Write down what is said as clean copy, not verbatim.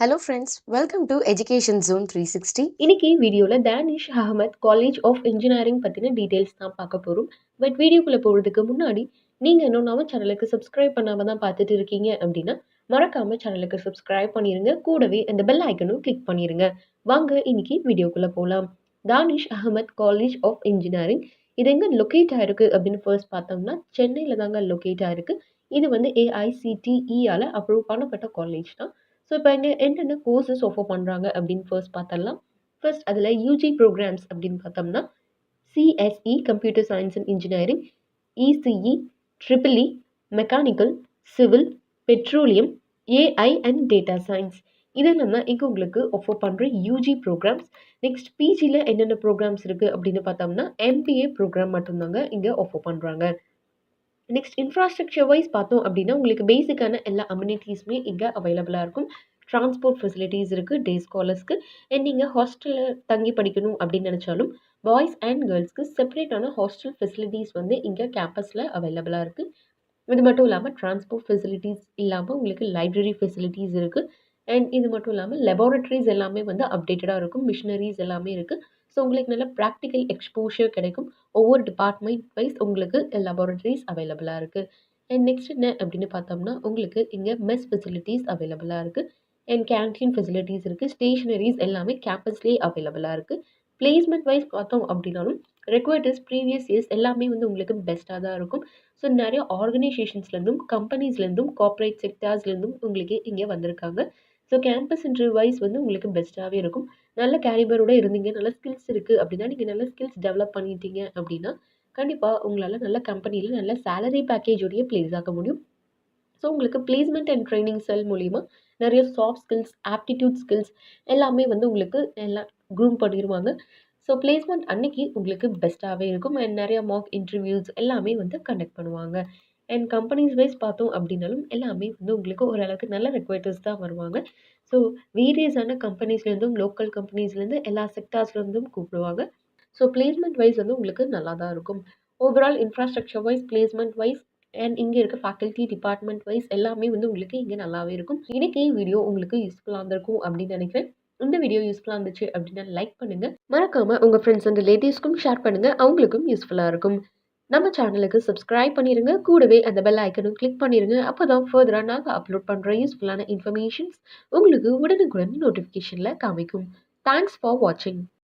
Hello friends, welcome to Education Zone 360. இன்னைக்கு வீடியோல Danish Ahmed college of engineering பத்தின டீடைல்ஸ் தான் பார்க்க போறோம். பட் வீடியோக்குள்ள போறதுக்கு முன்னாடி நீங்க இன்னும் நம்ம சேனலுக்கு சப்ஸ்கிரைப் பண்ணாம தான் பார்த்துட்டு இருக்கீங்க அப்படின்னா மறக்காம சேனலுக்கு சப்ஸ்கிரைப் பண்ணிருங்க. கூடவே அந்த பெல் ஐக்கனும் கிளிக் பண்ணிருங்க. வாங்க இன்னைக்கு வீடியோக்குள்ள போலாம். Danish Ahmed college of engineering இது எங்க லொக்கேட் ஆயிருக்கு அப்படின்னு ஃபர்ஸ்ட் பார்த்தோம்னா சென்னையில தாங்க லொக்கேட் ஆயிருக்கு. இது வந்து ஏஐசிடிஇ அப்ரூவ் பண்ணப்பட்ட காலேஜ் தான். ஸோ இப்போ இங்கே என்னென்ன கோர்சஸ் ஆஃபர் பண்ணுறாங்க அப்படின்னு ஃபர்ஸ்ட் பார்த்தரலாம். ஃபர்ஸ்ட் அதில் யூஜி ப்ரோக்ராம்ஸ் அப்படின்னு பார்த்தோம்னா CSE computer science and engineering, ECE, triple E, mechanical, civil, petroleum, AI and data science இதெல்லாம் தான் இங்கே உங்களுக்கு ஆஃபர் பண்ணுற யூஜி ப்ரோக்ராம்ஸ். நெக்ஸ்ட் பிஜியில் என்னென்ன ப்ரோக்ராம்ஸ் இருக்குது அப்படின்னு பார்த்தோம்னா எம்பிஏ ப்ரோக்ராம் மட்டும்தாங்க இங்கே ஆஃபர் பண்ணுறாங்க. நெக்ஸ்ட் இன்ஃப்ராஸ்ட்ரக்சர் வைஸ் பார்த்தோம் அப்படின்னா உங்களுக்கு பேசிக்கான எல்லா அம்யூனிட்டிஸுமே இங்கே அவைலபிளாக இருக்கும். ட்ரான்ஸ்போர்ட் ஃபெசிலிட்டிஸ் இருக்குது டே ஸ்காலர்ஸ்க்கு. அண்ட் நீங்கள் ஹாஸ்டலில் தங்கி படிக்கணும் அப்படின்னு நினச்சாலும் பாய்ஸ் அண்ட் கேர்ள்ஸ்க்கு செப்பரேட்டான ஹாஸ்டல் ஃபெசிலிட்டிஸ் வந்து இங்கே கேம்பஸில் அவைலபிளாக இருக்குது. இது மட்டும் இல்லாமல் ட்ரான்ஸ்போர்ட் ஃபெசிலிட்டிஸ் இல்லாமல் உங்களுக்கு லைப்ரரி ஃபெசிலிட்டிஸ் இருக்குது. அண்ட் இது மட்டும் இல்லாமல் லெபார்ட்டரிஸ் எல்லாமே வந்து அப்டேட்டடாக இருக்கும். மிஷினரிஸ் எல்லாமே இருக்குது. ஸோ உங்களுக்கு நல்ல ப்ராக்டிக்கல் எக்ஸ்போஷர் கிடைக்கும். ஒவ்வொரு டிபார்ட்மெண்ட் வைஸ் உங்களுக்கு லெபார்ட்டரிஸ் அவைலபிளாக இருக்குது. அண்ட் நெக்ஸ்ட் என்ன அப்படின்னு பார்த்தோம்னா உங்களுக்கு இங்கே மெஸ் ஃபெசிலிட்டிஸ் அவைலபிளாக இருக்குது. அண்ட் கேன்டீன் ஃபெசிலிட்டிஸ் இருக்குது. ஸ்டேஷனரிஸ் எல்லாமே கேம்பஸ்லேயே அவைலபிளாக இருக்குது. பிளேஸ்மெண்ட் வைஸ் பார்த்தோம் அப்படின்னாலும் ரெக்வயர்டஸ் ப்ரீவியஸ் இயர்ஸ் எல்லாமே வந்து உங்களுக்கு பெஸ்ட்டாக தான் இருக்கும். ஸோ நிறைய ஆர்கனைசேஷன்ஸ்லேருந்தும் கம்பெனிஸ்லேருந்தும் கார்ப்பரேட் செக்டார்ஸ்லேருந்தும் உங்களுக்கு இங்கே வந்திருக்காங்க. ஸோ கேம்பஸ் இன்டர்வியூ வைஸ் வந்து உங்களுக்கு பெஸ்ட்டாகவே இருக்கும். நல்ல கேலிபரோட இருந்தீங்க, நல்ல ஸ்கில்ஸ் இருக்குது அப்படின்னா நீங்கள் நல்ல ஸ்கில்ஸ் டெவலப் பண்ணிட்டீங்க அப்படின்னா கண்டிப்பாக உங்களால் நல்ல கம்பெனியில் நல்ல சேலரி பேக்கேஜோடைய ப்ளேஸ் ஆக முடியும். ஸோ உங்களுக்கு பிளேஸ்மெண்ட் அண்ட் ட்ரைனிங் செல் மூலிமா நிறைய சாஃப்ட் ஸ்கில்ஸ், ஆப்டிடியூட் ஸ்கில்ஸ் எல்லாமே வந்து உங்களுக்கு எல்லாம் க்ரூம் பண்ணிடுவாங்க. ஸோ பிளேஸ்மெண்ட் அன்னைக்கு உங்களுக்கு பெஸ்ட்டாகவே இருக்கும். அண்ட் நிறைய மாக் இன்டர்வியூஸ் எல்லாமே வந்து கண்டக்ட் பண்ணுவாங்க. அண்ட் கம்பெனிஸ் வைஸ் பார்த்தோம் அப்படின்னாலும் எல்லாமே வந்து உங்களுக்கு ஓரளவுக்கு நல்ல ரெக்வயர்டர்ஸ் தான் வருவாங்க. ஸோ வேரியஸான கம்பெனிஸ்லேருந்தும் லோக்கல் கம்பெனிஸ்லேருந்து எல்லா செக்டார்ஸ்லேருந்தும் கூப்பிடுவாங்க. ஸோ பிளேஸ்மெண்ட் வைஸ் வந்து உங்களுக்கு நல்லா தான் இருக்கும். Overall infrastructure wise, placement wise and இங்கே இருக்க ஃபேக்கல்ட்டி டிபார்ட்மெண்ட் வைஸ் எல்லாமே வந்து உங்களுக்கு இங்கே நல்லாவே இருக்கும். இன்னைக்கு வீடியோ உங்களுக்கு யூஸ்ஃபுல்லாக இருந்திருக்கும் அப்படின்னு நினைக்கிறேன். இந்த வீடியோ யூஸ்ஃபுல்லாக இருந்துச்சு அப்படின்னா லைக் பண்ணுங்க. மறக்காம உங்க ஃப்ரெண்ட்ஸ் அண்ட் ரிலேட்டிவ்ஸ்க்கும் ஷேர் பண்ணுங்க. அவங்களுக்கும் யூஸ்ஃபுல்லாக இருக்கும். நம்ம சேனலுக்கு சப்ஸ்கிரைப் பண்ணிருங்க. கூடவே அந்த பெல் ஐக்கனும் கிளிக் பண்ணிருங்க. அப்போதான் ஃபர்தராக நாங்கள் அப்லோட் பண்ணுற யூஸ்ஃபுல்லான இன்ஃபர்மேஷன்ஸ் உங்களுக்கு உடனுக்குடன் நோட்டிஃபிகேஷனில் காமிக்கும். தேங்க்ஸ் ஃபார் வாட்சிங்.